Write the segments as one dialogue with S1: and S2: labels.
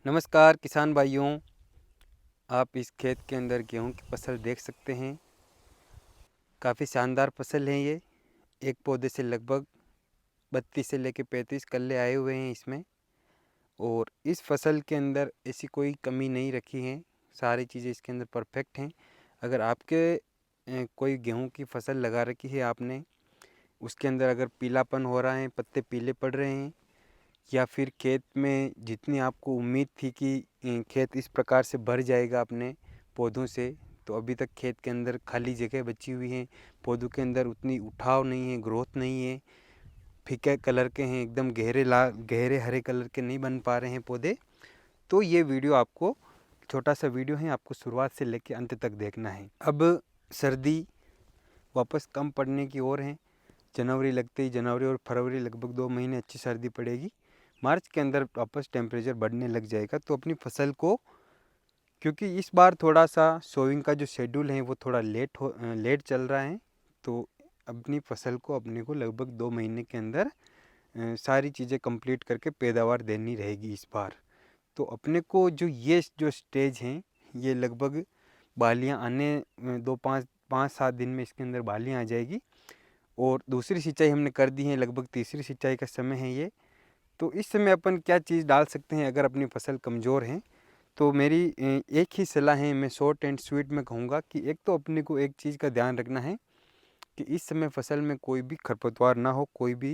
S1: नमस्कार किसान भाइयों, आप इस खेत के अंदर गेहूं की फसल देख सकते हैं। काफ़ी शानदार फसल है ये। एक पौधे से लगभग 32 से लेकर 35 कल्ले आए हुए हैं इसमें। और इस फसल के अंदर ऐसी कोई कमी नहीं रखी है, सारी चीज़ें इसके अंदर परफेक्ट हैं। अगर आपके कोई गेहूं की फसल लगा रखी है आपने, उसके अंदर अगर पीलापन हो रहा है, पत्ते पीले पड़ रहे हैं, या फिर खेत में जितनी आपको उम्मीद थी कि खेत इस प्रकार से भर जाएगा अपने पौधों से, तो अभी तक खेत के अंदर खाली जगह बची हुई है। पौधों के अंदर उतनी उठाव नहीं है, ग्रोथ नहीं है, फीके कलर के हैं, एकदम गहरे हरे कलर के नहीं बन पा रहे हैं पौधे। तो ये वीडियो आपको, छोटा सा वीडियो है, आपको शुरुआत से लेकर अंत तक देखना है। अब सर्दी वापस कम पड़ने की ओर है। जनवरी लगते ही, जनवरी और फरवरी लगभग 2 महीने अच्छी सर्दी पड़ेगी। मार्च के अंदर वापस टेम्परेचर बढ़ने लग जाएगा। तो अपनी फसल को, क्योंकि इस बार थोड़ा सा सोइंग का जो शेड्यूल है वो थोड़ा लेट चल रहा है, तो अपनी फसल को अपने को लगभग 2 महीने के अंदर सारी चीज़ें कंप्लीट करके पैदावार देनी रहेगी इस बार। तो अपने को जो स्टेज हैं, ये लगभग बालियाँ आने 5-7 दिन में इसके अंदर बालियाँ आ जाएगी। और दूसरी सिंचाई हमने कर दी है, लगभग तीसरी सिंचाई का समय है ये। तो इस समय अपन क्या चीज़ डाल सकते हैं अगर अपनी फसल कमज़ोर है? तो मेरी एक ही सलाह है, मैं शॉर्ट एंड स्वीट में कहूँगा कि एक तो अपने को एक चीज़ का ध्यान रखना है कि इस समय फसल में कोई भी खरपतवार ना हो। कोई भी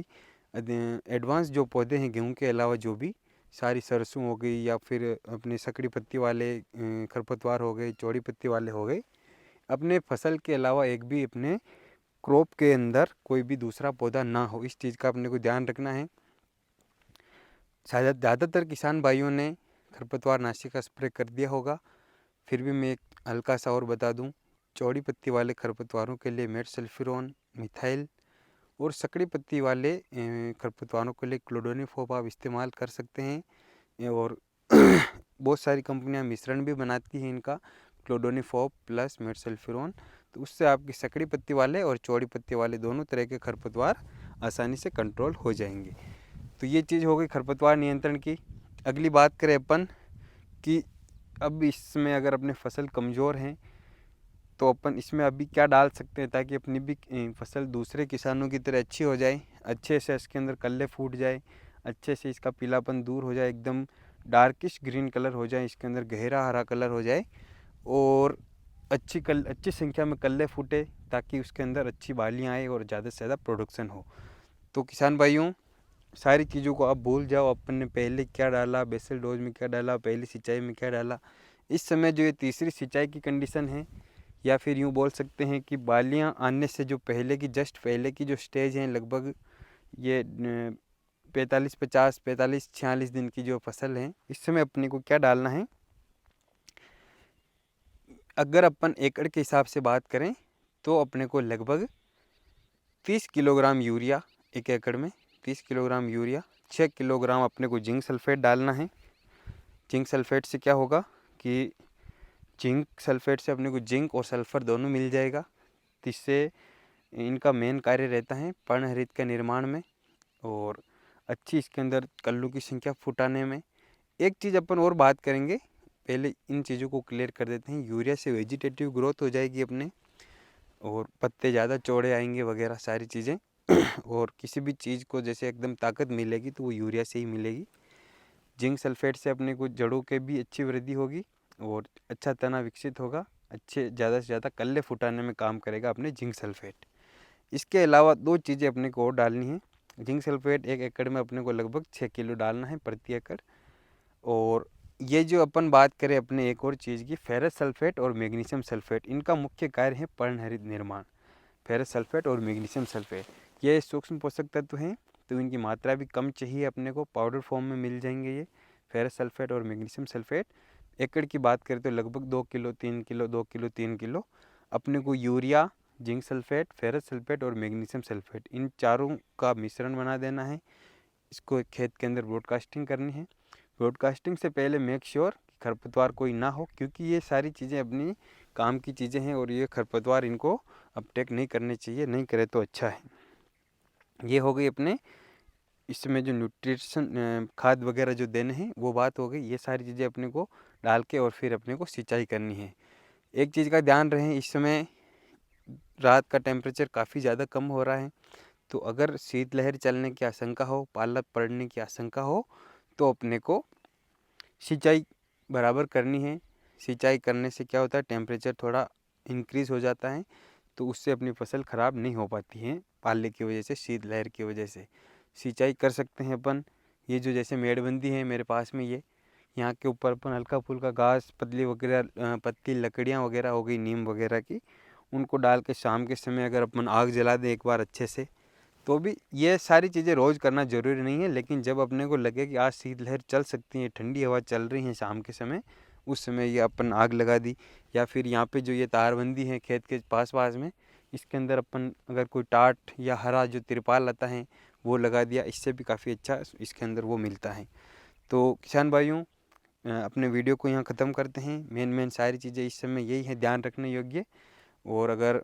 S1: एडवांस जो पौधे हैं गेहूं के अलावा, जो भी सारी सरसों हो गई, या फिर अपने सकड़ी पत्ती वाले खरपतवार हो गए, चौड़ी पत्ती वाले हो गए, अपने फसल के अलावा एक भी अपने क्रॉप के अंदर कोई भी दूसरा पौधा ना हो, इस चीज़ का अपने को ध्यान रखना है। शायद ज़्यादातर किसान भाइयों ने खरपतवार नाशी का स्प्रे कर दिया होगा, फिर भी मैं एक हल्का सा और बता दूं। चौड़ी पत्ती वाले खरपतवारों के लिए मेटसल्फिरोन, मिथाइल, और सकड़ी पत्ती वाले खरपतवारों के लिए क्लोडोनिफोप आप इस्तेमाल कर सकते हैं। और बहुत सारी कंपनियां मिश्रण भी बनाती हैं इनका, क्लोडोनिफोप प्लस मेटसल्फिरोन। तो उससे आपकी सकड़ी पत्ती वाले और चौड़ी पत्ती वाले दोनों तरह के खरपतवार आसानी से कंट्रोल हो जाएंगे। तो ये चीज़ हो गई खरपतवार नियंत्रण की। अगली बात करें अपन कि अब इसमें अगर अपने फसल कमज़ोर हैं, तो अपन इसमें अभी क्या डाल सकते हैं ताकि अपनी भी फसल दूसरे किसानों की तरह अच्छी हो जाए, अच्छे से इसके अंदर कल्ले फूट जाए, अच्छे से इसका पीलापन दूर हो जाए, एकदम डार्किश ग्रीन कलर हो जाए, इसके अंदर गहरा हरा कलर हो जाए, और अच्छी संख्या में कल्ले फूटे, ताकि उसके अंदर अच्छी बालियाँ आए और ज़्यादा से ज़्यादा प्रोडक्शन हो। तो किसान भाइयों, सारी चीज़ों को आप भूल जाओ, अपन ने पहले क्या डाला, बेसल डोज में क्या डाला, पहली सिंचाई में क्या डाला। इस समय जो ये तीसरी सिंचाई की कंडीशन है, या फिर यूँ बोल सकते हैं कि बालियाँ आने से जो पहले की, जस्ट पहले की जो स्टेज है, लगभग ये 45-46 दिन की जो फसल है, इस समय अपने को क्या डालना है? अगर अपन एकड़ के हिसाब से बात करें तो अपने को लगभग 30 किलोग्राम यूरिया, एक एकड़ में 30 किलोग्राम यूरिया, 6 किलोग्राम अपने को जिंक सल्फेट डालना है। जिंक सल्फेट से क्या होगा कि जिंक सल्फेट से अपने को जिंक और सल्फर दोनों मिल जाएगा, जिससे इनका मेन कार्य रहता है पर्णहरित के निर्माण में और अच्छी इसके अंदर कल्लू की संख्या फुटाने में। एक चीज़ अपन और बात करेंगे, पहले इन चीज़ों को क्लियर कर देते हैं। यूरिया से वेजिटेटिव ग्रोथ हो जाएगी अपने, और पत्ते ज़्यादा चौड़े आएंगे वगैरह सारी चीज़ें। और किसी भी चीज़ को जैसे एकदम ताकत मिलेगी तो वो यूरिया से ही मिलेगी। जिंक सल्फेट से अपने को जड़ों के भी अच्छी वृद्धि होगी और अच्छा तना विकसित होगा, अच्छे ज़्यादा से ज़्यादा कल्ले फुटाने में काम करेगा अपने जिंक सल्फेट। इसके अलावा 2 चीज़ें अपने को और डालनी है। जिंक सल्फेट एक एकड़ में अपने को लगभग 6 किलो डालना है प्रति एकड़। और ये जो अपन बात करें अपने एक और चीज़ की, फेरस सल्फेट और मैग्नीशियम सल्फेट, इनका मुख्य कार्य है पर्णहरित निर्माण। फेरस सल्फेट और मैग्नीशियम सल्फेट ये सूक्ष्म पोषक तत्व हैं, तो इनकी मात्रा भी कम चाहिए अपने को, पाउडर फॉर्म में मिल जाएंगे ये फेरस सल्फेट और मैग्नीशियम सल्फेट। एकड़ की बात करें तो लगभग 2 किलो 3 किलो 2 किलो 3 किलो अपने को urea, zinc sulphate, ferrous sulphate और मैग्नीशियम सल्फेट, इन चारों का मिश्रण बना देना है। इसको खेत के अंदर ब्रॉडकास्टिंग करनी है। ब्रॉडकास्टिंग से पहले मेक श्योर खरपतवार कोई ना हो, क्योंकि ये सारी चीज़ें अपनी काम की चीज़ें हैं और ये खरपतवार इनको अपटेक नहीं करने चाहिए, नहीं करे तो अच्छा है। ये हो गई अपने इसमें जो न्यूट्रिशन खाद वगैरह जो देने हैं वो बात हो गई। ये सारी चीज़ें अपने को डाल के और फिर अपने को सिंचाई करनी है। एक चीज़ का ध्यान रहे, इस समय रात का टेम्परेचर काफ़ी ज़्यादा कम हो रहा है, तो अगर शीतलहर चलने की आशंका हो, पाला पड़ने की आशंका हो, तो अपने को सिंचाई बराबर करनी है। सिंचाई करने से क्या होता है, टेम्परेचर थोड़ा इंक्रीज़ हो जाता है, तो उससे अपनी फसल ख़राब नहीं हो पाती है पाले की वजह से, शीतलहर की वजह से। सिंचाई कर सकते हैं अपन, ये जो जैसे मेड़बंदी है मेरे पास में, ये यहाँ के ऊपर अपन हल्का फुल्का घास पतली वगैरह पत्ती लकड़ियाँ वगैरह हो गई नीम वगैरह की, उनको डाल के शाम के समय अगर अपन आग जला दें एक बार अच्छे से, तो भी ये सारी चीज़ें रोज़ करना ज़रूरी नहीं है। लेकिन जब अपने को लगे कि आज शीतलहर चल सकती है, ठंडी हवा चल रही है शाम के समय, उस समय ये अपन आग लगा दी। या फिर यहाँ पे जो ये तारबंदी है खेत के पास पास में, इसके अंदर अपन अगर कोई टाट या हरा जो तिरपाल आता है वो लगा दिया, इससे भी काफ़ी अच्छा इसके अंदर वो मिलता है। तो किसान भाइयों, अपने वीडियो को यहाँ ख़त्म करते हैं। मेन सारी चीज़ें इस समय यही है ध्यान रखने योग्य। और अगर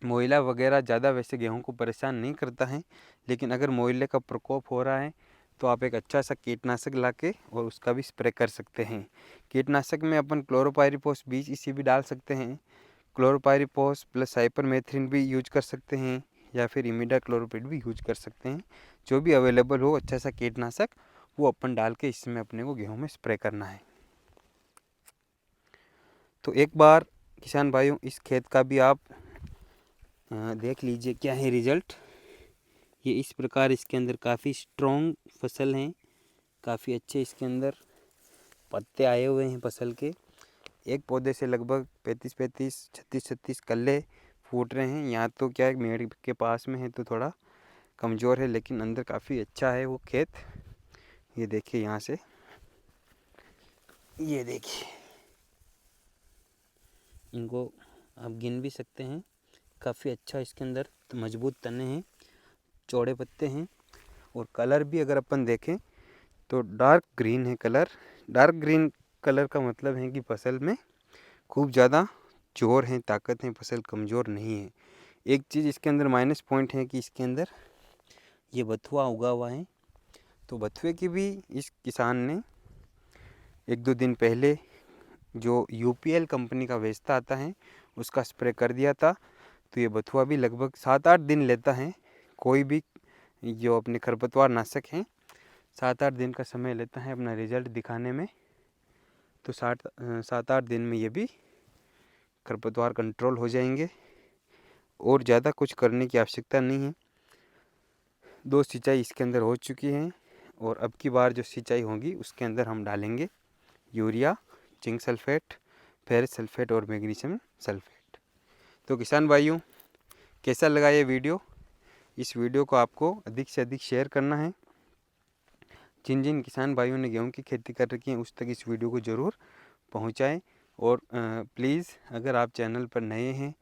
S1: मोइला वगैरह ज़्यादा वैसे गेहूं को परेशान नहीं करता है, लेकिन अगर मोइले का प्रकोप हो रहा है तो आप एक अच्छा सा कीटनाशक लाके और उसका भी स्प्रे कर सकते हैं। कीटनाशक में अपन क्लोरोपाइरीफॉस 20 EC भी डाल सकते हैं। क्लोरोपाइरीफॉस प्लस साइपरमेथ्रिन भी यूज कर सकते हैं, या फिर इमिडाक्लोप्रिड भी यूज कर सकते हैं। जो भी अवेलेबल हो अच्छा सा कीटनाशक, वो अपन डाल के इसमें अपने को गेहूँ में स्प्रे करना है। तो एक बार किसान भाइयों इस खेत का भी आप देख लीजिए क्या है रिजल्ट। ये इस प्रकार इसके अंदर काफ़ी स्ट्रॉन्ग फसल हैं, काफ़ी अच्छे इसके अंदर पत्ते आए हुए हैं फसल के। एक पौधे से लगभग 35-35 36-36 कल्ले फूट रहे हैं। यहाँ तो क्या है, मेड़ के पास में है तो थोड़ा कमज़ोर है, लेकिन अंदर काफ़ी अच्छा है वो खेत। ये देखिए यहाँ से, ये देखिए, इनको आप गिन भी सकते हैं। काफ़ी अच्छा इसके अंदर मजबूत तने हैं, चौड़े पत्ते हैं, और कलर भी अगर अपन देखें तो डार्क ग्रीन है कलर। डार्क ग्रीन कलर का मतलब है कि फसल में खूब ज़्यादा जोर है, ताकत है, फसल कमज़ोर नहीं है। एक चीज़ इसके अंदर माइनस पॉइंट है कि इसके अंदर ये बथुआ उगा हुआ है। तो बथुए की भी इस किसान ने 1-2 दिन पहले जो UPL कंपनी का वेस्टा आता है उसका स्प्रे कर दिया था। तो ये बथुआ भी लगभग 7-8 दिन लेता है। कोई भी जो अपने खरपतवार नाशक हैं 7-8 दिन का समय लेता है अपना रिजल्ट दिखाने में। तो 7-8 दिन में ये भी खरपतवार कंट्रोल हो जाएंगे, और ज़्यादा कुछ करने की आवश्यकता नहीं है। 2 सिंचाई इसके अंदर हो चुकी हैं, और अब की बार जो सिंचाई होगी उसके अंदर हम डालेंगे urea, zinc sulphate, ferrous sulphate और मैग्नीशियम सल्फेट। तो किसान भाइयों, कैसा लगा ये वीडियो? इस वीडियो को आपको अधिक से अधिक शेयर करना है। जिन जिन किसान भाइयों ने गेहूं की खेती कर रखी है उस तक इस वीडियो को ज़रूर पहुंचाएं। और प्लीज़ अगर आप चैनल पर नए हैं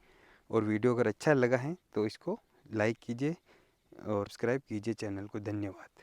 S1: और वीडियो अगर अच्छा लगा है तो इसको लाइक कीजिए और सब्सक्राइब कीजिए चैनल को। धन्यवाद।